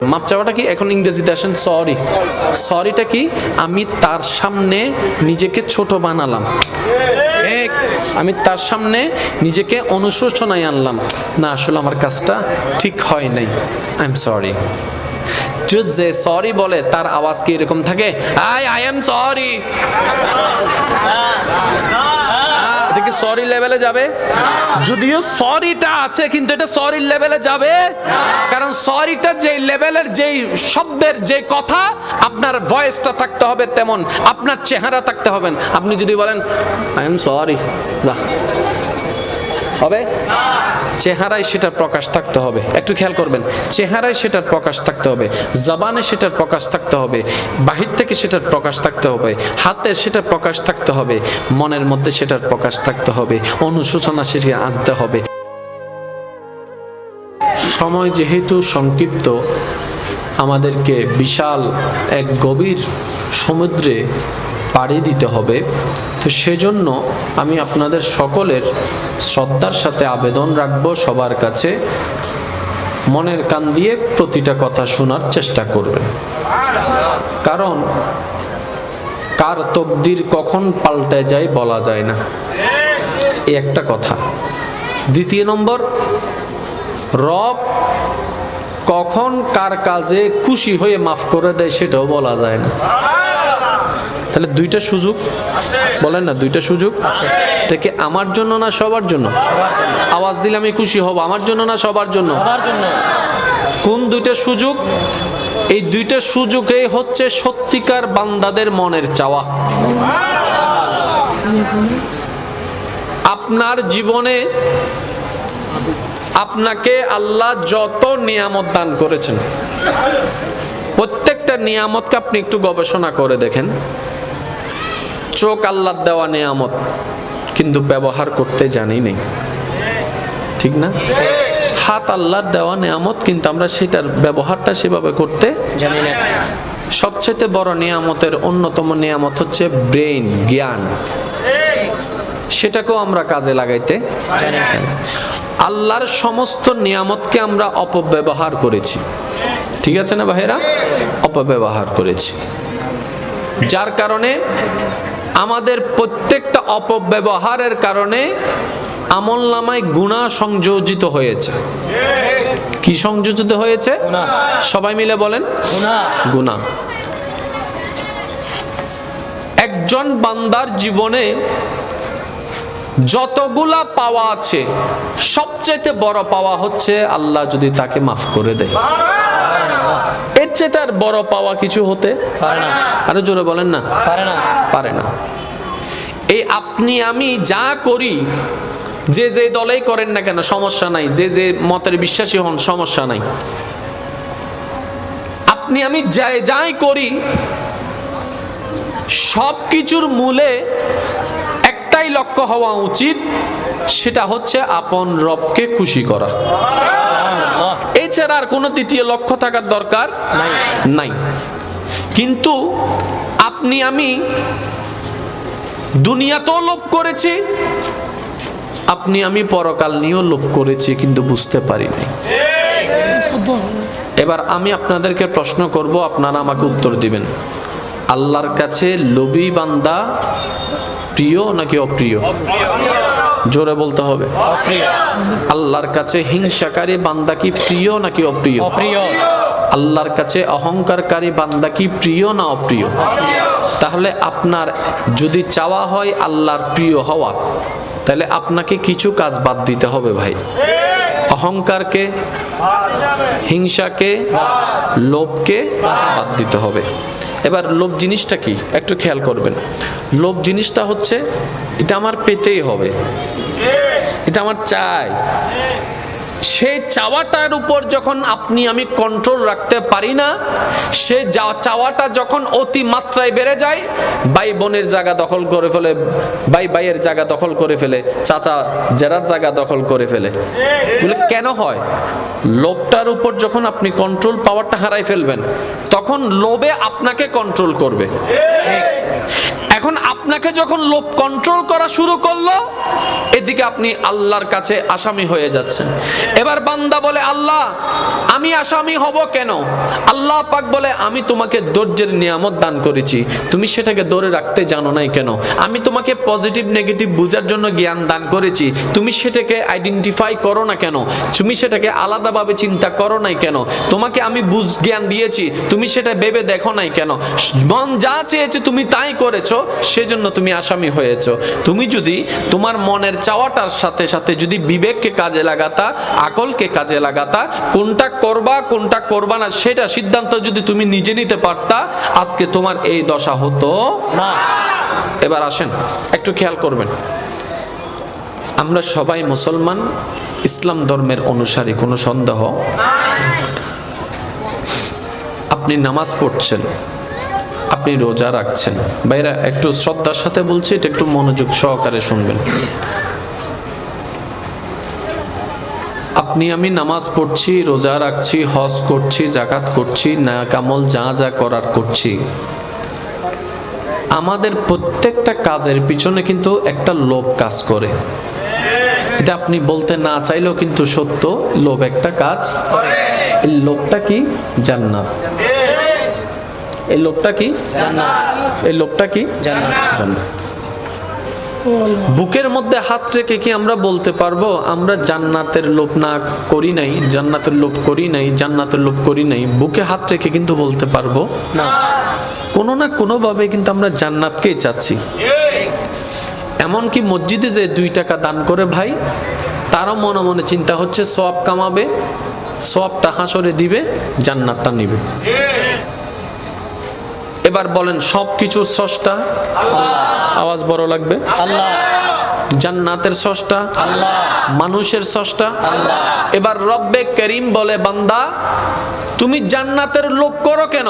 মাপ চাওয়াটা কি? এখন ইংরেজিতে আসেন সরি। সরিটা কি? আমি তার সামনে নিজেকে ছোট বানালাম, আমি তার সামনে নিজেকে অনুশোচনায় আনলাম, না আসলে আমার কাজটা ঠিক হয় নাই, আই এম সরি। যে সরি বলে তার আওয়াজ কি এরকম থাকে? I am sorry. এটা কি সরি লেভেলে যাবে? যদিও সরিটা আছে কিন্তু এটা সরি লেভেলে যাবে, কারণ সরিটা যেই লেভেলের, যেই শব্দের, যে কথা, আপনার ভয়েসটা থাকতে হবে তেমন, আপনার চেহারা থাকতে হবে। আপনি যদি বলেন আই এম সরি, হবে? চেহারায় সেটার প্রকাশ থাকতে হবে। একটু খেয়াল করবেন, চেহারায় সেটার প্রকাশ থাকতে হবে, জবানে সেটার প্রকাশ থাকতে হবে, বাহির থেকে সেটার প্রকাশ থাকতে হবে, হাতে সেটার প্রকাশ থাকতে হবে, মনের মধ্যে সেটার প্রকাশ থাকতে হবে, অনুশোচনা সেটা আনতে হবে। সময় যেহেতু সংক্ষিপ্ত, আমাদেরকে বিশাল এক গভীর সমুদ্রে পাড়ি দিতে হবে, তো সেজন্য আমি আপনাদের সকলের শ্রদ্ধার সাথে আবেদন রাখব, সবার কাছে মনের কান দিয়ে প্রতিটা কথা শোনার চেষ্টা করবেন, কারণ কার তকদির কখন পাল্টে যায় বলা যায় না, এই একটা কথা। দ্বিতীয় নম্বর, রব কখন কার কাজে খুশি হয়ে মাফ করে দেয় সেটাও বলা যায় না। তাহলে দুইটা সুযোগ, বলেন না, দুইটা সুযোগ। এটা কি আমার জন্য না সবার জন্য? আওয়াজ দিলে আমি খুশি হব, আমার জন্য না সবার জন্য? কোন দুইটা সুযোগ? এই দুইটা সুযোগে হচ্ছে সত্যিকার বান্দাদের মনের চাওয়া। আপনার জীবনে আপনাকে আল্লাহ যত নিয়ামত দান করেছেন, প্রত্যেকটা নিয়ামতকে আপনি একটু গবেষণা করে দেখেন। চোখ আল্লাহর দেওয়া নিয়ামত, কিন্তু ব্যবহার করতে জানি নেই, ঠিক না? হাত আল্লাহর দেওয়া নিয়ামত, কিন্তু আমরা সেটার ব্যবহারটা সেভাবে করতে জানি না। সবচেয়ে বড় নিয়ামতের অন্যতম নিয়ামত হচ্ছে ব্রেইন, জ্ঞান, সেটাকেও আমরা কাজে লাগাইতে জানি না। আল্লাহর সমস্ত নিয়ামতকে আমরা অপব্যবহার করেছি, ঠিক আছে না ভাইরা? অপব্যবহার করেছি, যার কারণে আমাদের প্রত্যেকটা অপব্যবহারের কারণে আমলনামায় গুনাহ সংযোজিত হয়েছে। কি সংযোজিত হয়েছে? সবাই মিলে বলেন, গুনাহ। একজন বান্দার জীবনে যতগুলা পাওয়া আছে, সবচেয়ে বড় পাওয়া হচ্ছে আল্লাহ যদি তাকে মাফ করে দেয়। এর চেয়ে তার বড় পাওয়া কিছু হতে পারে না। আরো জোরে বলেন না, পারে না, পারে না। এই আপনি আমি যা করি, যে যে দলেই করেন না কেন সমস্যা নাই, যে যে মতের বিশ্বাসী হন সমস্যা নাই, আপনি আমি যাই করি, সব কিছুর মূলে একটাই লক্ষ্য হওয়া উচিত, সেটা হচ্ছে আপন রবকে খুশি করা। এছাড়া আর কোনো দ্বিতীয় লক্ষ্য থাকার দরকার নাই। কিন্তু আপনি আমি দুনিয়াতেও লোভ করেছি, আপনি আমি পরকাল নিয়েও লোভ করেছি, কিন্তু বুঝতে পারি নাই। এবার আমি আপনাদেরকে প্রশ্ন করব, আপনারা আমাকে উত্তর দিবেন। আল্লাহর কাছে লোভী বান্দা প্রিয় নাকি অপ্রিয়? জোরে বলতে হবে। আল্লাহর কাছে হিংসাকারী বান্দা কি প্রিয় নাকি অপ্রিয়? অপ্রিয়। আল্লাহর কাছে অহংকারকারী বান্দা কি প্রিয় না অপ্রিয়? তাহলে আপনার যদি চাওয়া হয় আল্লাহর প্রিয় হওয়া, তাহলে আপনাকে কিছু কাজ বাদ দিতে হবে ভাই। অহংকারকে, হিংসাকে, লোভকে বাদ দিতে হবে। এবার লোভ জিনিসটা কি একটু খেয়াল করবেন। লোভ জিনিসটা হচ্ছে, এটা আমার পেতেই হবে, এটা আমার চাই। সেই চাওয়াটার উপর যখন আপনি আমি কন্ট্রোল রাখতে পারি না, সে চাওয়াটা যখন অতি মাত্রায় বেড়ে যায়, ভাই বোনের জায়গা দখল করে ফেলে, ভাই ভাইয়ের জায়গা দখল করে ফেলে, চাচা জেরার জায়গা দখল করে ফেলে, বলে কেন হয়? লোভটার উপর যখন আপনি কন্ট্রোল পাওয়ারটা হারাই ফেলবেন, তখন লোভে আপনাকে কন্ট্রোল করবে। এখন আপনাকে যখন লোভ কন্ট্রোল করা শুরু করলো, এদিকে আপনি আল্লাহর কাছে আসামি হয়ে যাচ্ছেন। এবার বান্দা বলে, আল্লাহ আমি আসামি হব কেন? আল্লাহ পাক বলে, আমি তোমাকে ধৈর্যের নিয়ামত দান করেছি, তুমি সেটাকে ধরে রাখতে জানো নাই কেন? আমি তোমাকে পজিটিভ নেগেটিভ বোঝার জন্য জ্ঞান দান করেছি, তুমি সেটাকে আইডেন্টিফাই করো না কেন? তুমি সেটাকে আলাদাভাবে চিন্তা করো নাই কেন? তোমাকে আমি বুঝ জ্ঞান দিয়েছি, তুমি সেটা ভেবে দেখো নাই কেন? মন যা চেয়েছে তুমি তাই করেছো, সেজন্য তুমি আসামি হয়েছো। তুমি যদি তোমার মনের চাওয়াটার সাথে সাথে যদি বিবেককে কাজে লাগাতা, আকলকে কাজে লাগাতা, কোনটা করবা কোনটা করবা না সেটা সিদ্ধান্ত যদি তুমি নিজে নিতে পারতা, আজকে তোমার এই দশা হতো না। এবার আসেন একটু খেয়াল করবেন, আমরা সবাই মুসলমান, ইসলাম ধর্মের অনুসারী, কোনো সন্দেহ? আপনি নামাজ পড়ছেন, আপনি রোজা রাখছেন। ভাইরা একটু শ্রদ্ধার সাথে বলছি, এটা একটু মনোযোগ সহকারে শুনবেন। আপনি আমি নামাজ পড়ছি, রোজা রাখছি, হজ করছি, যাকাত করছি, নেক আমল যা যা করার করছি। আমাদের প্রত্যেকটা কাজের পিছনে কিন্তু একটা লোভ কাজ করে। এটা আপনি বলতে না চাইলেও কিন্তু সত্য, লোভ একটা কাজ করে। এই লোভটা কি? জান্নাত। এই লোভটা কি? জান্নাত। এই লোভটা কি? জান্নাত। জান্নাত। বুকের মধ্যে হাত রেখে কি আমরা বলতে পারবো আমরা জান্নাতের লোভ না করি নাই, জান্নাতের লোভ করি নাই, জান্নাতের লোভ করি নাই? বুকে হাত রেখে কিন্তু বলতে পারবো না। কোনো না কোনো ভাবে কিন্তু আমরা জান্নাতকেই চাচ্ছি। এমনকি মসজিদে যে 2 টাকা দান করে ভাই, তারও মনে মনে চিন্তা হচ্ছে সওয়াব কামাবে, সওয়াবটা হাসরে দিবে, জান্নাতটা নিবে। এবার বলেন সব কিছুর স্রষ্টা আল্লাহ, আওয়াজ বড় লাগবে, আল্লাহ। জান্নাতের স্রষ্টা আল্লাহ, মানুষের স্রষ্টা আল্লাহ। এবার রব্বে করিম বলে, বান্দা তুমি জান্নাতের লোভ করো কেন?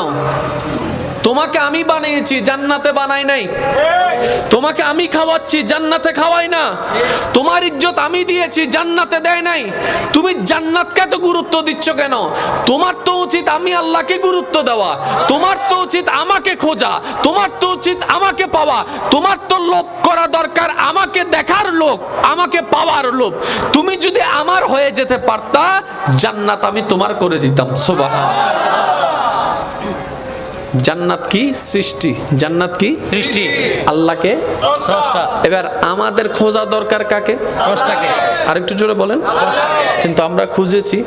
তোমাকে আমি বানিয়েছি, জান্নাতে বানাই নাই। তোমাকে আমি খাওয়াচ্ছি, জান্নাতে খাওয়াই না। তোমার ইজ্জত আমি দিয়েছি, জান্নাতে দেয় নাই। তুমি জান্নাতকে এত গুরুত্ব দিচ্ছ কেন? তোমার তো উচিত আমি আল্লাহকে গুরুত্ব দেওয়া, তোমার তো উচিত আমাকে খোঁজা, তোমার তো উচিত আমাকে পাওয়া। তোমার তো লোভ করা দরকার আমাকে দেখার লোভ, আমাকে পাওয়ার লোভ। তুমি যদি আমার হয়ে যেতে পারতা, জান্নাত আমি তোমার করে দিতাম। সুবহানাল্লাহ। জান্নাত কি? সৃষ্টি। জান্নাত কি? সৃষ্টি। আল্লাহকে স্রষ্টা। এবার আমাদের খোঁজা দরকার কাকে? স্রষ্টাকে। আরেকটু জোরে বলেন। কিন্তু আমরা খুঁজেছি।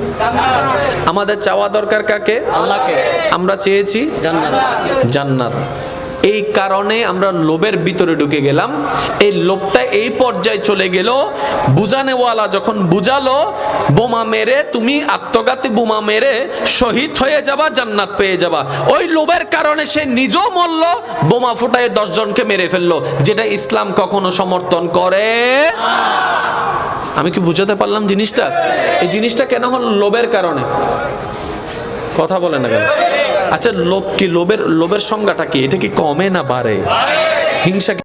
আমাদের চাওয়া দরকার কাকে? আল্লাহকে। আমরা চেয়েছি জান্নাত। জান্নাত। এই কারণে আমরা লোভের ভিতরে ঢুকে গেলাম। এই লোভটা এই পর্যায়ে চলে গেল, বুঝানেওয়ালা যখন বুঝালো বোমা মেরে, তুমি আত্মঘাতী বোমা মেরে শহীদ হয়ে যাবা, জান্নাত পেয়ে যাবা, ওই লোভের কারণে সে নিজেও মরল, বোমা ফুটায় 10 জনকে মেরে ফেললো, যেটা ইসলাম কখনো সমর্থন করে। আমি কি বুঝাতে পারলাম জিনিসটা? এই জিনিসটা কেন হল? লোভের কারণে। কথা বলে না কেন? আচ্ছা লোভ কি? লোভের সংজ্ঞাটা কি? এটা কি কমে না বাড়ে? হিংসা